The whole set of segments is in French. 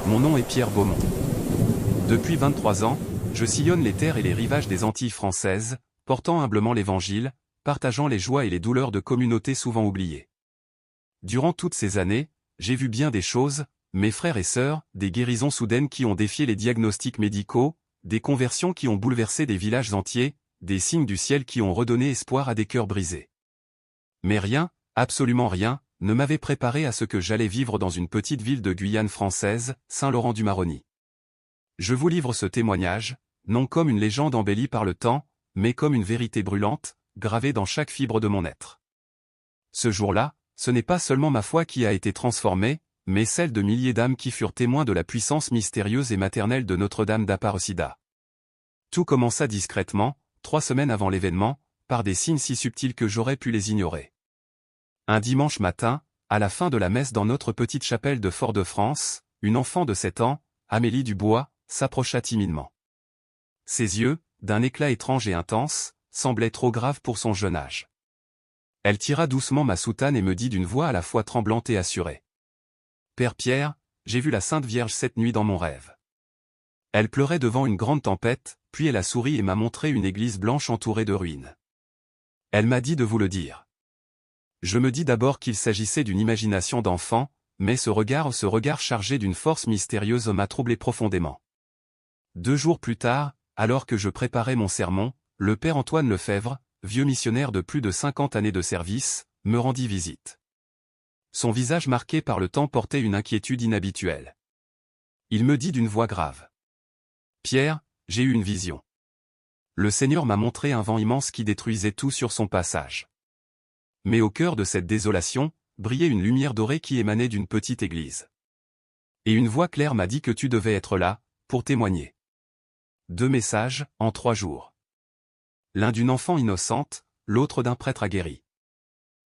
Mon nom est Pierre Beaumont. Depuis 23 ans, je sillonne les terres et les rivages des Antilles françaises, portant humblement l'Évangile, partageant les joies et les douleurs de communautés souvent oubliées. Durant toutes ces années, j'ai vu bien des choses, mes frères et sœurs, des guérisons soudaines qui ont défié les diagnostics médicaux, des conversions qui ont bouleversé des villages entiers, des signes du ciel qui ont redonné espoir à des cœurs brisés. Mais rien, absolument rien, ne m'avait préparé à ce que j'allais vivre dans une petite ville de Guyane française, Saint-Laurent-du-Maroni. Je vous livre ce témoignage, non comme une légende embellie par le temps, mais comme une vérité brûlante, gravée dans chaque fibre de mon être. Ce jour-là, ce n'est pas seulement ma foi qui a été transformée, mais celle de milliers d'âmes qui furent témoins de la puissance mystérieuse et maternelle de Notre-Dame d'Aparecida. Tout commença discrètement, 3 semaines avant l'événement, par des signes si subtils que j'aurais pu les ignorer. Un dimanche matin, à la fin de la messe dans notre petite chapelle de Fort-de-France, une enfant de 7 ans, Amélie Dubois, s'approcha timidement. Ses yeux, d'un éclat étrange et intense, semblaient trop graves pour son jeune âge. Elle tira doucement ma soutane et me dit d'une voix à la fois tremblante et assurée. « Père Pierre, j'ai vu la Sainte Vierge cette nuit dans mon rêve. » Elle pleurait devant une grande tempête, puis elle a souri et m'a montré une église blanche entourée de ruines. Elle m'a dit de vous le dire. Je me dis d'abord qu'il s'agissait d'une imagination d'enfant, mais ce regard chargé d'une force mystérieuse m'a troublé profondément. 2 jours plus tard, alors que je préparais mon sermon, le père Antoine Lefebvre, vieux missionnaire de plus de 50 années de service, me rendit visite. Son visage marqué par le temps portait une inquiétude inhabituelle. Il me dit d'une voix grave. « Pierre, j'ai eu une vision. Le Seigneur m'a montré un vent immense qui détruisait tout sur son passage. Mais au cœur de cette désolation, brillait une lumière dorée qui émanait d'une petite église. Et une voix claire m'a dit que tu devais être là, pour témoigner. » 2 messages, en 3 jours. L'un d'une enfant innocente, l'autre d'un prêtre aguerri.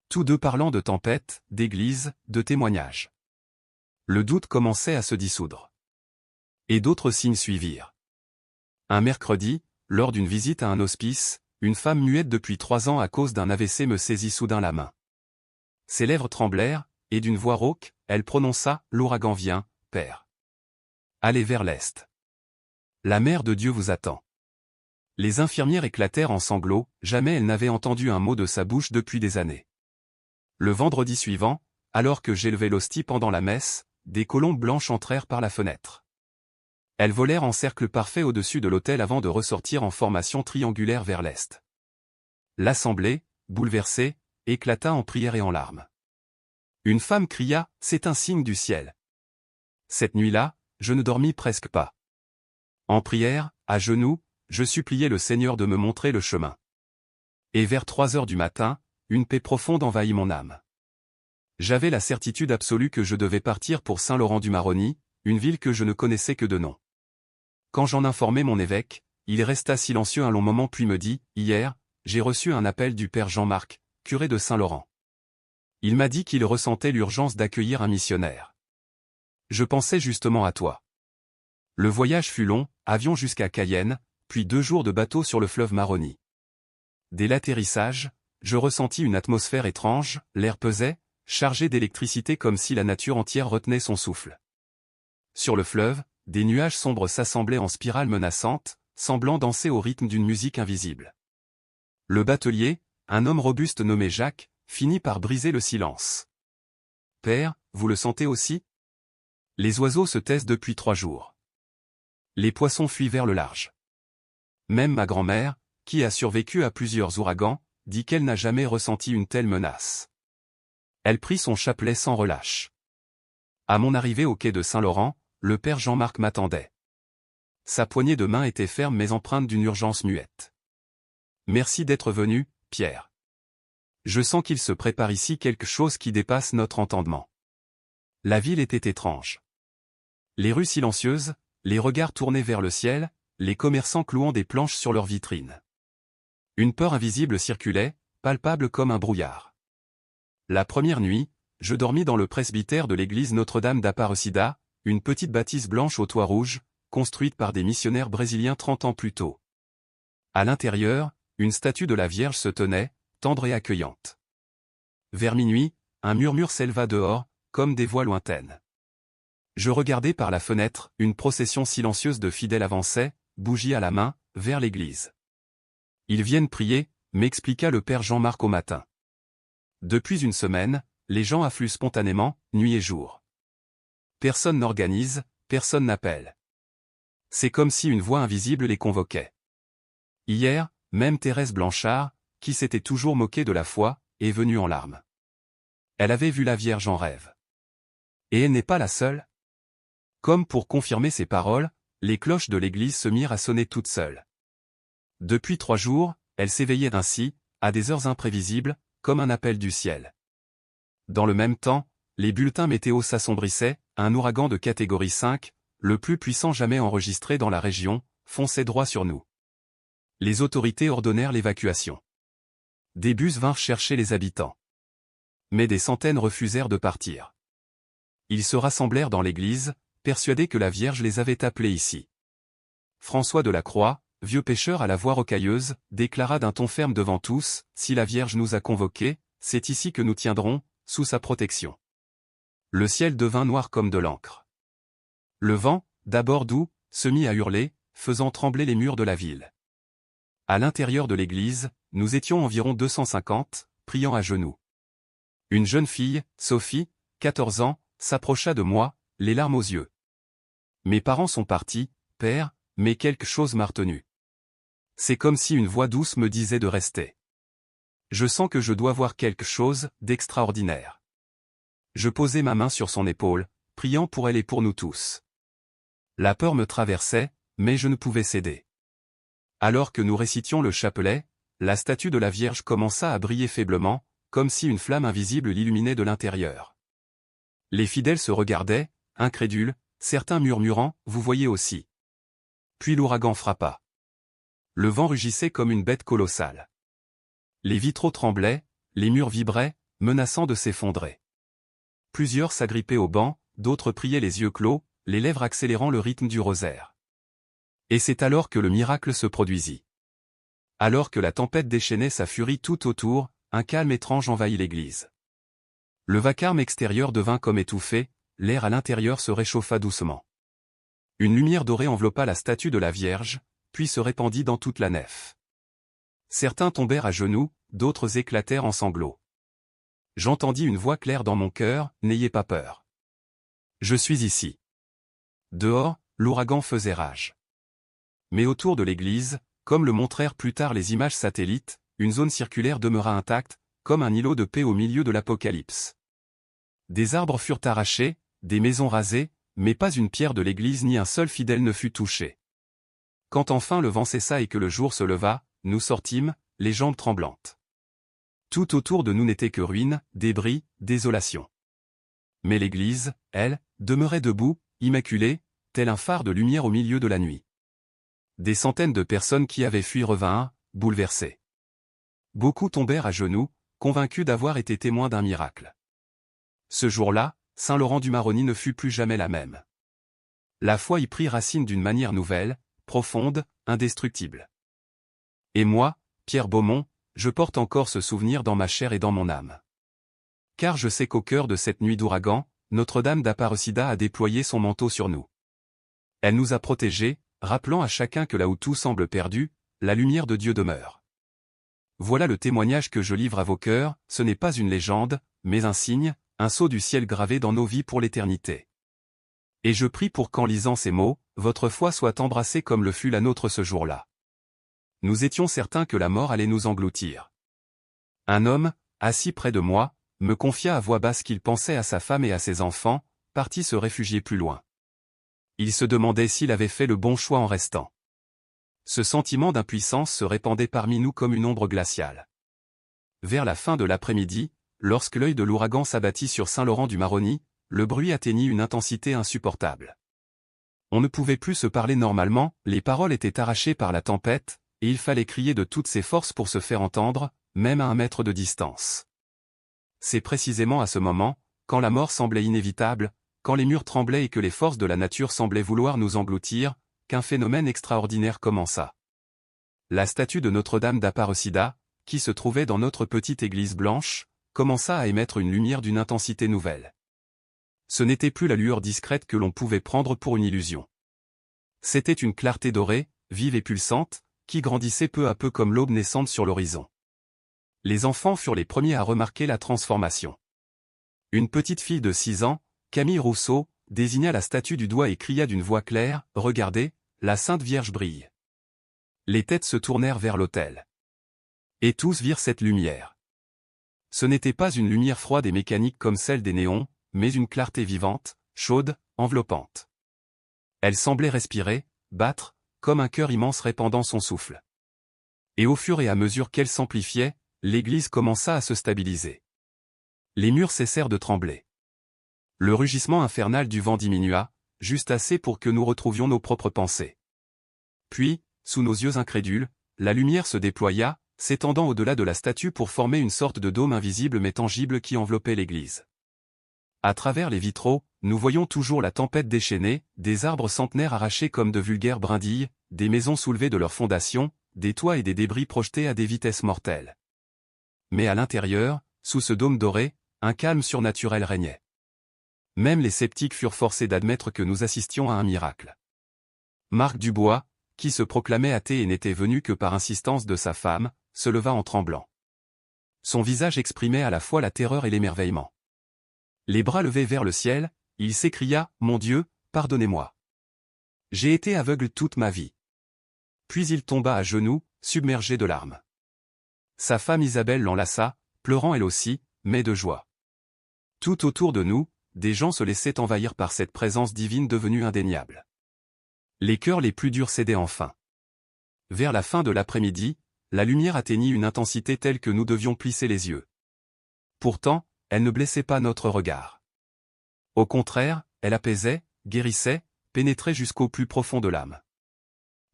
Tous deux parlant de tempête, d'église, de témoignages. Le doute commençait à se dissoudre. Et d'autres signes suivirent. Un mercredi, lors d'une visite à un hospice, une femme muette depuis 3 ans à cause d'un AVC me saisit soudain la main. Ses lèvres tremblèrent, et d'une voix rauque, elle prononça « L'ouragan vient, Père. Allez vers l'est. La mère de Dieu vous attend. » Les infirmières éclatèrent en sanglots, jamais elles n'avaient entendu un mot de sa bouche depuis des années. Le vendredi suivant, alors que j'élevais l'hostie pendant la messe, des colombes blanches entrèrent par la fenêtre. Elles volèrent en cercle parfait au-dessus de l'autel avant de ressortir en formation triangulaire vers l'est. L'assemblée, bouleversée, éclata en prières et en larmes. Une femme cria « C'est un signe du ciel !» Cette nuit-là, je ne dormis presque pas. En prière, à genoux, je suppliais le Seigneur de me montrer le chemin. Et vers 3 heures du matin, une paix profonde envahit mon âme. J'avais la certitude absolue que je devais partir pour Saint-Laurent-du-Maroni, une ville que je ne connaissais que de nom. Quand j'en informai mon évêque, il resta silencieux un long moment puis me dit « Hier, j'ai reçu un appel du père Jean-Marc, curé de Saint-Laurent. Il m'a dit qu'il ressentait l'urgence d'accueillir un missionnaire. Je pensais justement à toi. » Le voyage fut long, avion jusqu'à Cayenne, puis 2 jours de bateau sur le fleuve Maroni. Dès l'atterrissage, je ressentis une atmosphère étrange, l'air pesait, chargé d'électricité comme si la nature entière retenait son souffle. Sur le fleuve, des nuages sombres s'assemblaient en spirale menaçante, semblant danser au rythme d'une musique invisible. Le batelier, un homme robuste nommé Jacques, finit par briser le silence. « Père, vous le sentez aussi ? Les oiseaux se taisent depuis 3 jours. Les poissons fuient vers le large. Même ma grand-mère, qui a survécu à plusieurs ouragans, dit qu'elle n'a jamais ressenti une telle menace. » Elle prit son chapelet sans relâche. À mon arrivée au quai de Saint-Laurent, le père Jean-Marc m'attendait. Sa poignée de main était ferme mais empreinte d'une urgence muette. « Merci d'être venu, Pierre. Je sens qu'il se prépare ici quelque chose qui dépasse notre entendement. » La ville était étrange. Les rues silencieuses, les regards tournés vers le ciel, les commerçants clouant des planches sur leurs vitrines. Une peur invisible circulait, palpable comme un brouillard. La première nuit, je dormis dans le presbytère de l'église Notre-Dame d'Aparecida, une petite bâtisse blanche au toit rouge, construite par des missionnaires brésiliens 30 ans plus tôt. À l'intérieur, une statue de la Vierge se tenait, tendre et accueillante. Vers minuit, un murmure s'éleva dehors, comme des voix lointaines. Je regardais par la fenêtre, une procession silencieuse de fidèles avançait, bougie à la main, vers l'église. Ils viennent prier, m'expliqua le père Jean-Marc au matin. Depuis une semaine, les gens affluent spontanément, nuit et jour. Personne n'organise, personne n'appelle. C'est comme si une voix invisible les convoquait. Hier, même Thérèse Blanchard, qui s'était toujours moquée de la foi, est venue en larmes. Elle avait vu la Vierge en rêve. Et elle n'est pas la seule. Comme pour confirmer ses paroles, les cloches de l'église se mirent à sonner toutes seules. Depuis 3 jours, elle s'éveillait ainsi, à des heures imprévisibles, comme un appel du ciel. Dans le même temps, les bulletins météo s'assombrissaient, un ouragan de catégorie 5, le plus puissant jamais enregistré dans la région, fonçait droit sur nous. Les autorités ordonnèrent l'évacuation. Des bus vinrent chercher les habitants. Mais des centaines refusèrent de partir. Ils se rassemblèrent dans l'église, persuadés que la Vierge les avait appelés ici. François de la Croix, vieux pêcheur à la voix rocailleuse, déclara d'un ton ferme devant tous, « Si la Vierge nous a convoqués, c'est ici que nous tiendrons, sous sa protection. » Le ciel devint noir comme de l'encre. Le vent, d'abord doux, se mit à hurler, faisant trembler les murs de la ville. À l'intérieur de l'église, nous étions environ 250, priant à genoux. Une jeune fille, Sophie, 14 ans, s'approcha de moi, les larmes aux yeux. « Mes parents sont partis, père, mais quelque chose m'a retenu. C'est comme si une voix douce me disait de rester. Je sens que je dois voir quelque chose d'extraordinaire. » Je posai ma main sur son épaule, priant pour elle et pour nous tous. La peur me traversait, mais je ne pouvais céder. Alors que nous récitions le chapelet, la statue de la Vierge commença à briller faiblement, comme si une flamme invisible l'illuminait de l'intérieur. Les fidèles se regardaient, incrédules, certains murmurant « Vous voyez aussi ». Puis l'ouragan frappa. Le vent rugissait comme une bête colossale. Les vitraux tremblaient, les murs vibraient, menaçant de s'effondrer. Plusieurs s'agrippaient aux bancs, d'autres priaient les yeux clos, les lèvres accélérant le rythme du rosaire. Et c'est alors que le miracle se produisit. Alors que la tempête déchaînait sa furie tout autour, un calme étrange envahit l'église. Le vacarme extérieur devint comme étouffé, l'air à l'intérieur se réchauffa doucement. Une lumière dorée enveloppa la statue de la Vierge, puis se répandit dans toute la nef. Certains tombèrent à genoux, d'autres éclatèrent en sanglots. J'entendis une voix claire dans mon cœur, « N'ayez pas peur. Je suis ici. » Dehors, l'ouragan faisait rage. Mais autour de l'église, comme le montrèrent plus tard les images satellites, une zone circulaire demeura intacte, comme un îlot de paix au milieu de l'apocalypse. Des arbres furent arrachés, des maisons rasées, mais pas une pierre de l'église ni un seul fidèle ne fut touché. Quand enfin le vent cessa et que le jour se leva, nous sortîmes, les jambes tremblantes. Tout autour de nous n'était que ruines, débris, désolation. Mais l'église, elle, demeurait debout, immaculée, tel un phare de lumière au milieu de la nuit. Des centaines de personnes qui avaient fui revinrent, bouleversées. Beaucoup tombèrent à genoux, convaincus d'avoir été témoins d'un miracle. Ce jour-là, Saint-Laurent-du-Maroni ne fut plus jamais la même. La foi y prit racine d'une manière nouvelle, profonde, indestructible. Et moi, Pierre Beaumont, je porte encore ce souvenir dans ma chair et dans mon âme. Car je sais qu'au cœur de cette nuit d'ouragan, Notre-Dame d'Aparecida a déployé son manteau sur nous. Elle nous a protégés, rappelant à chacun que là où tout semble perdu, la lumière de Dieu demeure. Voilà le témoignage que je livre à vos cœurs, ce n'est pas une légende, mais un signe, un sceau du ciel gravé dans nos vies pour l'éternité. Et je prie pour qu'en lisant ces mots, votre foi soit embrassée comme le fut la nôtre ce jour-là. Nous étions certains que la mort allait nous engloutir. Un homme, assis près de moi, me confia à voix basse qu'il pensait à sa femme et à ses enfants, partis se réfugier plus loin. Il se demandait s'il avait fait le bon choix en restant. Ce sentiment d'impuissance se répandait parmi nous comme une ombre glaciale. Vers la fin de l'après-midi, lorsque l'œil de l'ouragan s'abattit sur Saint-Laurent-du-Maroni, le bruit atteignit une intensité insupportable. On ne pouvait plus se parler normalement, les paroles étaient arrachées par la tempête, et il fallait crier de toutes ses forces pour se faire entendre, même à 1 mètre de distance. C'est précisément à ce moment, quand la mort semblait inévitable, quand les murs tremblaient et que les forces de la nature semblaient vouloir nous engloutir, qu'un phénomène extraordinaire commença. La statue de Notre-Dame d'Aparecida, qui se trouvait dans notre petite église blanche, commença à émettre une lumière d'une intensité nouvelle. Ce n'était plus la lueur discrète que l'on pouvait prendre pour une illusion. C'était une clarté dorée, vive et pulsante, qui grandissait peu à peu comme l'aube naissante sur l'horizon. Les enfants furent les premiers à remarquer la transformation. Une petite fille de 6 ans, Camille Rousseau, désigna la statue du doigt et cria d'une voix claire, « Regardez, la Sainte Vierge brille !» Les têtes se tournèrent vers l'autel. Et tous virent cette lumière. Ce n'était pas une lumière froide et mécanique comme celle des néons, mais une clarté vivante, chaude, enveloppante. Elle semblait respirer, battre, comme un cœur immense répandant son souffle. Et au fur et à mesure qu'elle s'amplifiait, l'église commença à se stabiliser. Les murs cessèrent de trembler. Le rugissement infernal du vent diminua, juste assez pour que nous retrouvions nos propres pensées. Puis, sous nos yeux incrédules, la lumière se déploya, s'étendant au-delà de la statue pour former une sorte de dôme invisible mais tangible qui enveloppait l'église. À travers les vitraux, nous voyons toujours la tempête déchaînée, des arbres centenaires arrachés comme de vulgaires brindilles, des maisons soulevées de leurs fondations, des toits et des débris projetés à des vitesses mortelles. Mais à l'intérieur, sous ce dôme doré, un calme surnaturel régnait. Même les sceptiques furent forcés d'admettre que nous assistions à un miracle. Marc Dubois, qui se proclamait athée et n'était venu que par insistance de sa femme, se leva en tremblant. Son visage exprimait à la fois la terreur et l'émerveillement. Les bras levés vers le ciel, il s'écria, « Mon Dieu, pardonnez-moi. J'ai été aveugle toute ma vie. » Puis il tomba à genoux, submergé de larmes. Sa femme Isabelle l'enlaça, pleurant elle aussi, mais de joie. Tout autour de nous, des gens se laissaient envahir par cette présence divine devenue indéniable. Les cœurs les plus durs cédaient enfin. Vers la fin de l'après-midi, la lumière atteignit une intensité telle que nous devions plisser les yeux. Pourtant, elle ne blessait pas notre regard. Au contraire, elle apaisait, guérissait, pénétrait jusqu'au plus profond de l'âme.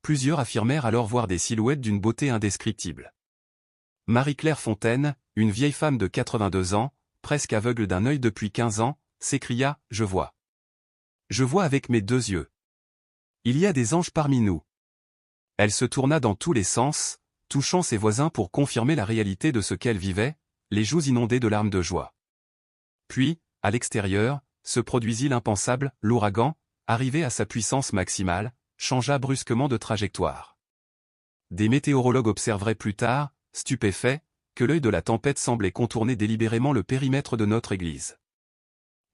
Plusieurs affirmèrent alors voir des silhouettes d'une beauté indescriptible. Marie-Claire Fontaine, une vieille femme de 82 ans, presque aveugle d'un œil depuis 15 ans, s'écria, « Je vois. Je vois avec mes 2 yeux. Il y a des anges parmi nous. » Elle se tourna dans tous les sens, touchant ses voisins pour confirmer la réalité de ce qu'elle vivait, les joues inondées de larmes de joie. Puis, à l'extérieur, se produisit l'impensable, l'ouragan, arrivé à sa puissance maximale, changea brusquement de trajectoire. Des météorologues observeraient plus tard, stupéfaits, que l'œil de la tempête semblait contourner délibérément le périmètre de notre église.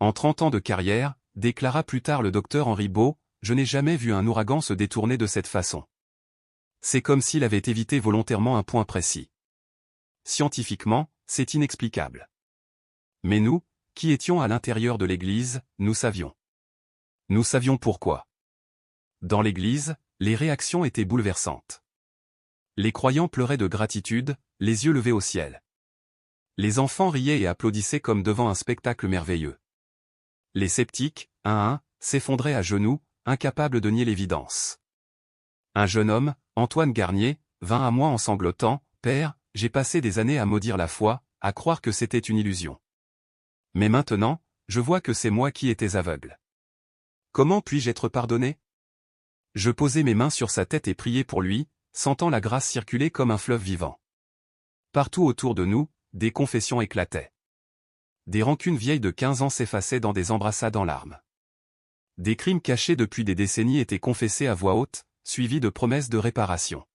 En 30 ans de carrière, déclara plus tard le docteur Henri Beau, « Je n'ai jamais vu un ouragan se détourner de cette façon. C'est comme s'il avait évité volontairement un point précis. Scientifiquement, c'est inexplicable. Mais nous, qui étions à l'intérieur de l'église, nous savions. Nous savions pourquoi. Dans l'église, les réactions étaient bouleversantes. Les croyants pleuraient de gratitude, les yeux levés au ciel. Les enfants riaient et applaudissaient comme devant un spectacle merveilleux. Les sceptiques, un à un, s'effondraient à genoux, incapables de nier l'évidence. Un jeune homme, Antoine Garnier, vint à moi en sanglotant, « Père, j'ai passé des années à maudire la foi, à croire que c'était une illusion. Mais maintenant, je vois que c'est moi qui étais aveugle. Comment puis-je être pardonné ?» Je posai mes mains sur sa tête et priai pour lui, sentant la grâce circuler comme un fleuve vivant. Partout autour de nous, des confessions éclataient. Des rancunes vieilles de 15 ans s'effaçaient dans des embrassades en larmes. Des crimes cachés depuis des décennies étaient confessés à voix haute, suivis de promesses de réparation.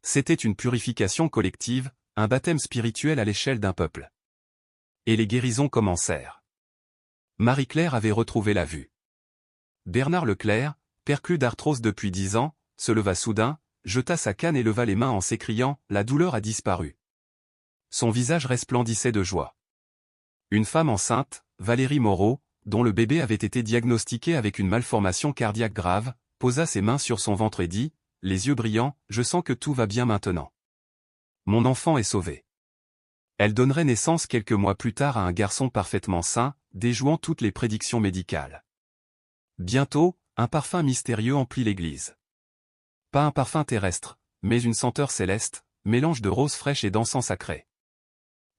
C'était une purification collective, un baptême spirituel à l'échelle d'un peuple. Et les guérisons commencèrent. Marie-Claire avait retrouvé la vue. Bernard Leclerc, perclus d'arthrose depuis 10 ans, se leva soudain, jeta sa canne et leva les mains en s'écriant « La douleur a disparu ». Son visage resplendissait de joie. Une femme enceinte, Valérie Moreau, dont le bébé avait été diagnostiqué avec une malformation cardiaque grave, posa ses mains sur son ventre et dit, les yeux brillants, « Je sens que tout va bien maintenant. Mon enfant est sauvé. » Elle donnerait naissance quelques mois plus tard à un garçon parfaitement sain, déjouant toutes les prédictions médicales. Bientôt, un parfum mystérieux emplit l'église. Pas un parfum terrestre, mais une senteur céleste, mélange de roses fraîches et d'encens sacré.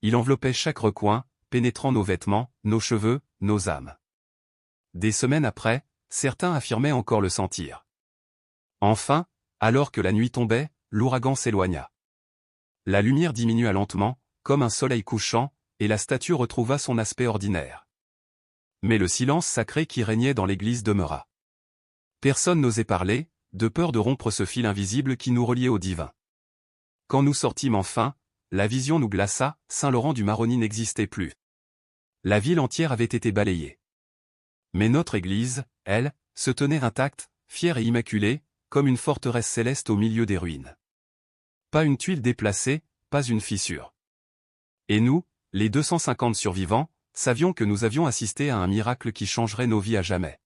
Il enveloppait chaque recoin, pénétrant nos vêtements, nos cheveux, nos âmes. Des semaines après, certains affirmaient encore le sentir. Enfin, alors que la nuit tombait, l'ouragan s'éloigna. La lumière diminua lentement, comme un soleil couchant, et la statue retrouva son aspect ordinaire. Mais le silence sacré qui régnait dans l'église demeura. Personne n'osait parler, de peur de rompre ce fil invisible qui nous reliait au divin. Quand nous sortîmes enfin, la vision nous glaça, Saint-Laurent-du-Maroni n'existait plus. La ville entière avait été balayée. Mais notre église, elle, se tenait intacte, fière et immaculée, comme une forteresse céleste au milieu des ruines. Pas une tuile déplacée, pas une fissure. Et nous, les 250 survivants, savions que nous avions assisté à un miracle qui changerait nos vies à jamais.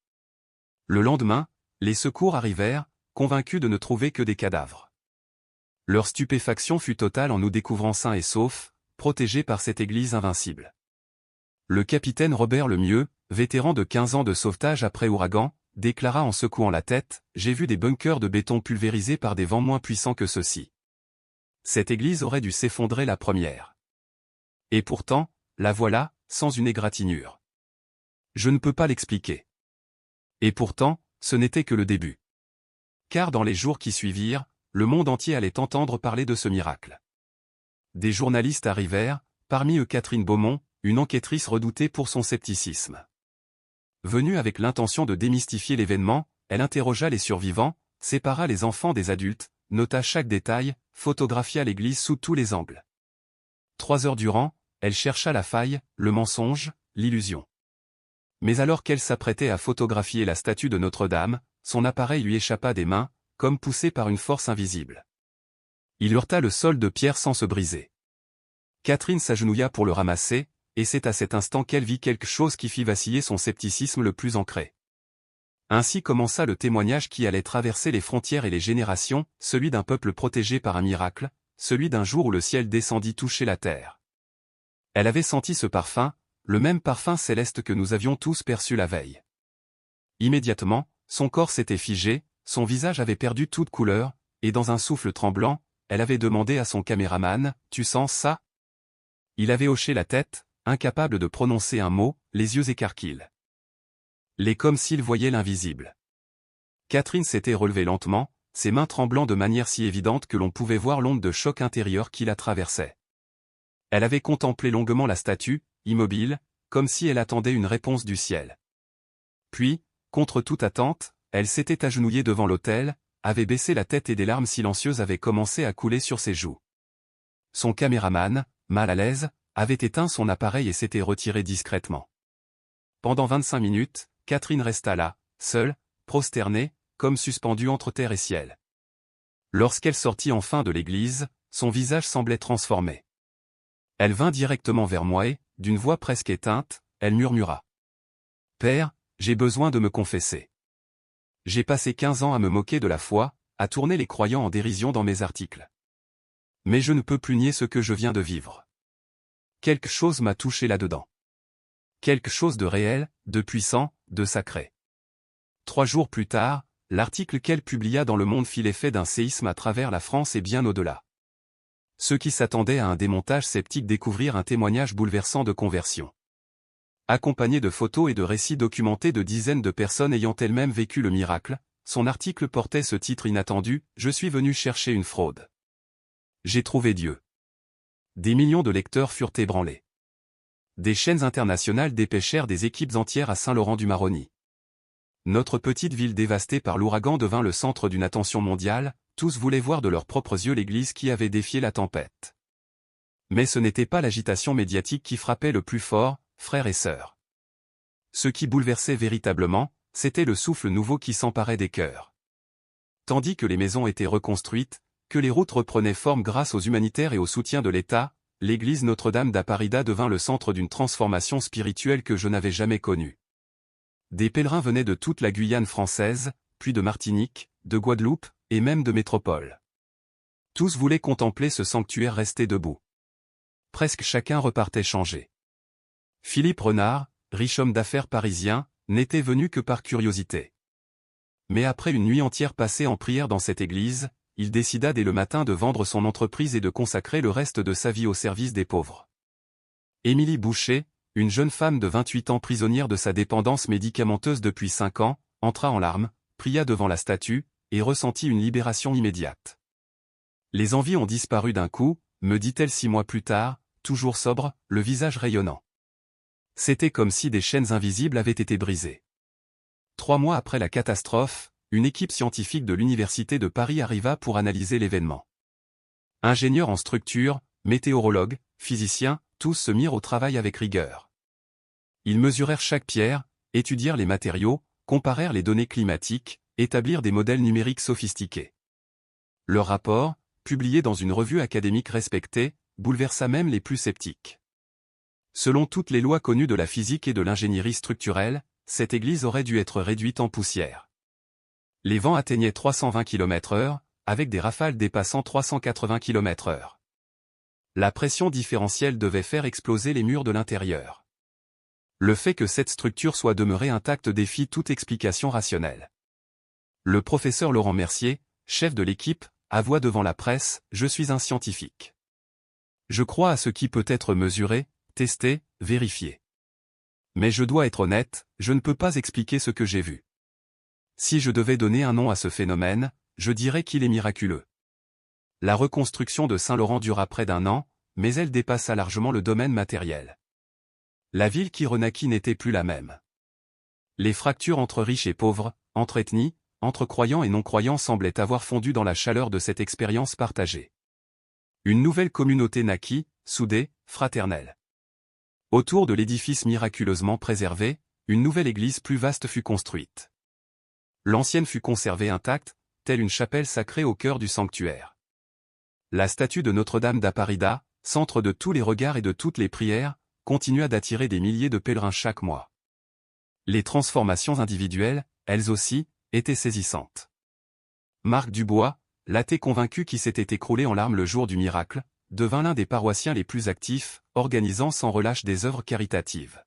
Le lendemain, les secours arrivèrent, convaincus de ne trouver que des cadavres. Leur stupéfaction fut totale en nous découvrant sains et saufs, protégés par cette église invincible. Le capitaine Robert Lemieux, vétéran de 15 ans de sauvetage après ouragan, déclara en secouant la tête, « J'ai vu des bunkers de béton pulvérisés par des vents moins puissants que ceux-ci. Cette église aurait dû s'effondrer la première. Et pourtant, la voilà, sans une égratignure. Je ne peux pas l'expliquer. Et pourtant, ce n'était que le début. Car dans les jours qui suivirent, le monde entier allait entendre parler de ce miracle. Des journalistes arrivèrent, parmi eux Catherine Beaumont, une enquêtrice redoutée pour son scepticisme. Venue avec l'intention de démystifier l'événement, elle interrogea les survivants, sépara les enfants des adultes, nota chaque détail, photographia l'église sous tous les angles. 3 heures durant, elle chercha la faille, le mensonge, l'illusion. Mais alors qu'elle s'apprêtait à photographier la statue de Notre-Dame, son appareil lui échappa des mains, comme poussé par une force invisible. Il heurta le sol de pierre sans se briser. Catherine s'agenouilla pour le ramasser, et c'est à cet instant qu'elle vit quelque chose qui fit vaciller son scepticisme le plus ancré. Ainsi commença le témoignage qui allait traverser les frontières et les générations, celui d'un peuple protégé par un miracle, celui d'un jour où le ciel descendit toucher la terre. Elle avait senti ce parfum, le même parfum céleste que nous avions tous perçu la veille. Immédiatement, son corps s'était figé, son visage avait perdu toute couleur, et dans un souffle tremblant, elle avait demandé à son caméraman, « Tu sens ça ?» Il avait hoché la tête, incapable de prononcer un mot, les yeux écarquillés. Les comme s'il voyait l'invisible. Catherine s'était relevée lentement, ses mains tremblant de manière si évidente que l'on pouvait voir l'onde de choc intérieur qui la traversait. Elle avait contemplé longuement la statue, immobile, comme si elle attendait une réponse du ciel. Puis, contre toute attente, elle s'était agenouillée devant l'autel, avait baissé la tête et des larmes silencieuses avaient commencé à couler sur ses joues. Son caméraman, mal à l'aise, avait éteint son appareil et s'était retiré discrètement. Pendant 25 minutes, Catherine resta là, seule, prosternée, comme suspendue entre terre et ciel. Lorsqu'elle sortit enfin de l'église, son visage semblait transformé. Elle vint directement vers moi et, d'une voix presque éteinte, elle murmura. « Père, j'ai besoin de me confesser. J'ai passé 15 ans à me moquer de la foi, à tourner les croyants en dérision dans mes articles. Mais je ne peux plus nier ce que je viens de vivre. Quelque chose m'a touché là-dedans. Quelque chose de réel, de puissant, de sacré. » 3 jours plus tard, l'article qu'elle publia dans Le Monde fit l'effet d'un séisme à travers la France et bien au-delà. Ceux qui s'attendaient à un démontage sceptique découvrirent un témoignage bouleversant de conversion. Accompagné de photos et de récits documentés de dizaines de personnes ayant elles-mêmes vécu le miracle, son article portait ce titre inattendu, « Je suis venu chercher une fraude. J'ai trouvé Dieu. » Des millions de lecteurs furent ébranlés. Des chaînes internationales dépêchèrent des équipes entières à Saint-Laurent-du-Maroni. Notre petite ville dévastée par l'ouragan devint le centre d'une attention mondiale, tous voulaient voir de leurs propres yeux l'église qui avait défié la tempête. Mais ce n'était pas l'agitation médiatique qui frappait le plus fort, frères et sœurs. Ce qui bouleversait véritablement, c'était le souffle nouveau qui s'emparait des cœurs. Tandis que les maisons étaient reconstruites, que les routes reprenaient forme grâce aux humanitaires et au soutien de l'État, l'église Notre-Dame d'Aparida devint le centre d'une transformation spirituelle que je n'avais jamais connue. Des pèlerins venaient de toute la Guyane française, puis de Martinique, de Guadeloupe, et même de métropole. Tous voulaient contempler ce sanctuaire resté debout. Presque chacun repartait changé. Philippe Renard, riche homme d'affaires parisien, n'était venu que par curiosité. Mais après une nuit entière passée en prière dans cette église, il décida dès le matin de vendre son entreprise et de consacrer le reste de sa vie au service des pauvres. Émilie Boucher, une jeune femme de 28 ans prisonnière de sa dépendance médicamenteuse depuis 5 ans, entra en larmes, pria devant la statue, et ressentit une libération immédiate. Les envies ont disparu d'un coup, me dit-elle 6 mois plus tard, toujours sobre, le visage rayonnant. C'était comme si des chaînes invisibles avaient été brisées. 3 mois après la catastrophe, une équipe scientifique de l'Université de Paris arriva pour analyser l'événement. Ingénieurs en structure, météorologues, physiciens, tous se mirent au travail avec rigueur. Ils mesurèrent chaque pierre, étudièrent les matériaux, comparèrent les données climatiques, établirent des modèles numériques sophistiqués. Leur rapport, publié dans une revue académique respectée, bouleversa même les plus sceptiques. Selon toutes les lois connues de la physique et de l'ingénierie structurelle, cette église aurait dû être réduite en poussière. Les vents atteignaient 320 km/h, avec des rafales dépassant 380 km/h. La pression différentielle devait faire exploser les murs de l'intérieur. Le fait que cette structure soit demeurée intacte défie toute explication rationnelle. Le professeur Laurent Mercier, chef de l'équipe, avoua devant la presse « Je suis un scientifique. Je crois à ce qui peut être mesuré, testé, vérifié. Mais je dois être honnête, je ne peux pas expliquer ce que j'ai vu. Si je devais donner un nom à ce phénomène, je dirais qu'il est miraculeux. » La reconstruction de Saint-Laurent dura près d'1 an, mais elle dépassa largement le domaine matériel. La ville qui renaquit n'était plus la même. Les fractures entre riches et pauvres, entre ethnies, entre croyants et non-croyants semblaient avoir fondu dans la chaleur de cette expérience partagée. Une nouvelle communauté naquit, soudée, fraternelle. Autour de l'édifice miraculeusement préservé, une nouvelle église plus vaste fut construite. L'ancienne fut conservée intacte, telle une chapelle sacrée au cœur du sanctuaire. La statue de Notre-Dame d'Aparida, centre de tous les regards et de toutes les prières, continua d'attirer des milliers de pèlerins chaque mois. Les transformations individuelles, elles aussi, étaient saisissantes. Marc Dubois, l'athée convaincu qui s'était écroulé en larmes le jour du miracle, devint l'un des paroissiens les plus actifs, organisant sans relâche des œuvres caritatives.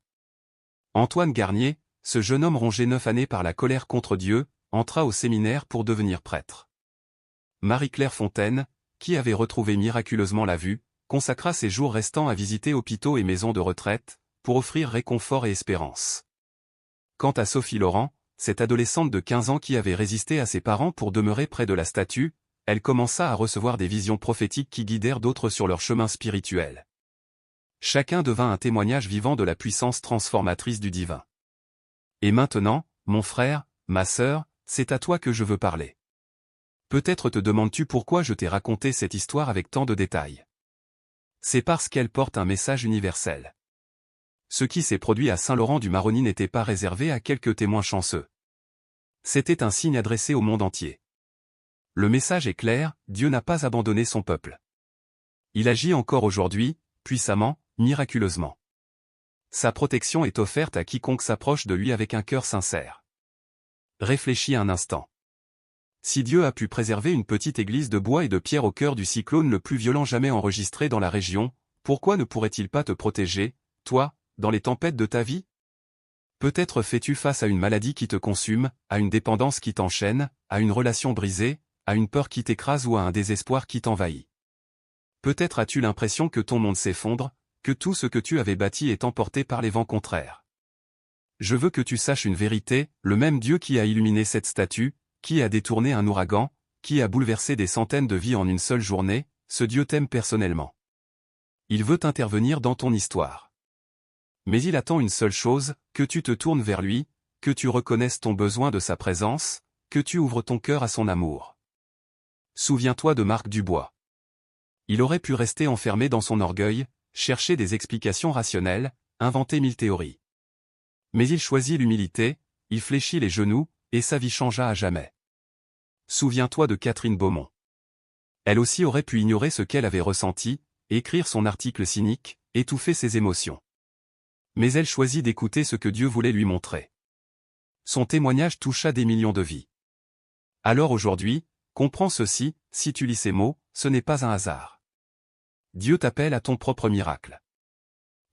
Antoine Garnier, ce jeune homme rongé 9 années par la colère contre Dieu, entra au séminaire pour devenir prêtre. Marie-Claire Fontaine, qui avait retrouvé miraculeusement la vue, consacra ses jours restants à visiter hôpitaux et maisons de retraite, pour offrir réconfort et espérance. Quant à Sophie Laurent, cette adolescente de 15 ans qui avait résisté à ses parents pour demeurer près de la statue, elle commença à recevoir des visions prophétiques qui guidèrent d'autres sur leur chemin spirituel. Chacun devint un témoignage vivant de la puissance transformatrice du divin. Et maintenant, mon frère, ma sœur, c'est à toi que je veux parler. Peut-être te demandes-tu pourquoi je t'ai raconté cette histoire avec tant de détails. C'est parce qu'elle porte un message universel. Ce qui s'est produit à Saint-Laurent-du-Maroni n'était pas réservé à quelques témoins chanceux. C'était un signe adressé au monde entier. Le message est clair, Dieu n'a pas abandonné son peuple. Il agit encore aujourd'hui, puissamment, miraculeusement. Sa protection est offerte à quiconque s'approche de lui avec un cœur sincère. Réfléchis un instant. Si Dieu a pu préserver une petite église de bois et de pierre au cœur du cyclone le plus violent jamais enregistré dans la région, pourquoi ne pourrait-il pas te protéger, toi, dans les tempêtes de ta vie? Peut-être fais-tu face à une maladie qui te consume, à une dépendance qui t'enchaîne, à une relation brisée, à une peur qui t'écrase ou à un désespoir qui t'envahit. Peut-être as-tu l'impression que ton monde s'effondre, que tout ce que tu avais bâti est emporté par les vents contraires. Je veux que tu saches une vérité, le même Dieu qui a illuminé cette statue, qui a détourné un ouragan, qui a bouleversé des centaines de vies en une seule journée, ce Dieu t'aime personnellement. Il veut intervenir dans ton histoire. Mais il attend une seule chose, que tu te tournes vers lui, que tu reconnaisses ton besoin de sa présence, que tu ouvres ton cœur à son amour. Souviens-toi de Marc Dubois. Il aurait pu rester enfermé dans son orgueil, chercher des explications rationnelles, inventer 1000 théories. Mais il choisit l'humilité, il fléchit les genoux, et sa vie changea à jamais. Souviens-toi de Catherine Beaumont. Elle aussi aurait pu ignorer ce qu'elle avait ressenti, écrire son article cynique, étouffer ses émotions. Mais elle choisit d'écouter ce que Dieu voulait lui montrer. Son témoignage toucha des millions de vies. Alors aujourd'hui, comprends ceci, si tu lis ces mots, ce n'est pas un hasard. Dieu t'appelle à ton propre miracle.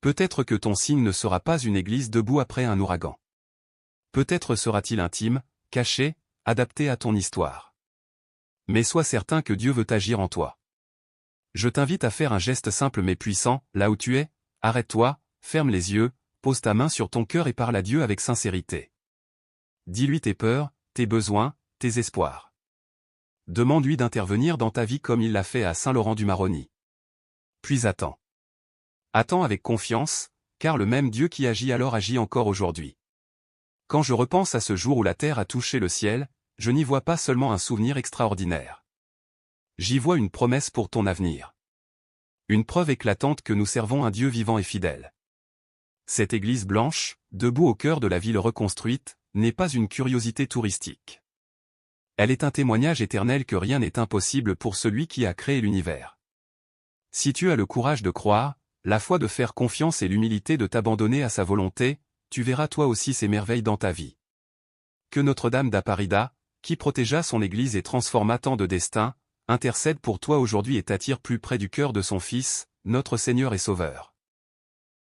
Peut-être que ton signe ne sera pas une église debout après un ouragan. Peut-être sera-t-il intime, caché, adapté à ton histoire. Mais sois certain que Dieu veut agir en toi. Je t'invite à faire un geste simple mais puissant, là où tu es, arrête-toi, ferme les yeux, pose ta main sur ton cœur et parle à Dieu avec sincérité. Dis-lui tes peurs, tes besoins, tes espoirs. Demande-lui d'intervenir dans ta vie comme il l'a fait à Saint-Laurent-du-Maroni. Puis attends. Attends avec confiance, car le même Dieu qui agit alors agit encore aujourd'hui. Quand je repense à ce jour où la terre a touché le ciel, je n'y vois pas seulement un souvenir extraordinaire. J'y vois une promesse pour ton avenir. Une preuve éclatante que nous servons un Dieu vivant et fidèle. Cette église blanche, debout au cœur de la ville reconstruite, n'est pas une curiosité touristique. Elle est un témoignage éternel que rien n'est impossible pour celui qui a créé l'univers. Si tu as le courage de croire, la foi de faire confiance et l'humilité de t'abandonner à sa volonté, tu verras toi aussi ces merveilles dans ta vie. Que Notre-Dame d'Aparida, qui protégea son Église et transforma tant de destins, intercède pour toi aujourd'hui et t'attire plus près du cœur de son Fils, notre Seigneur et Sauveur.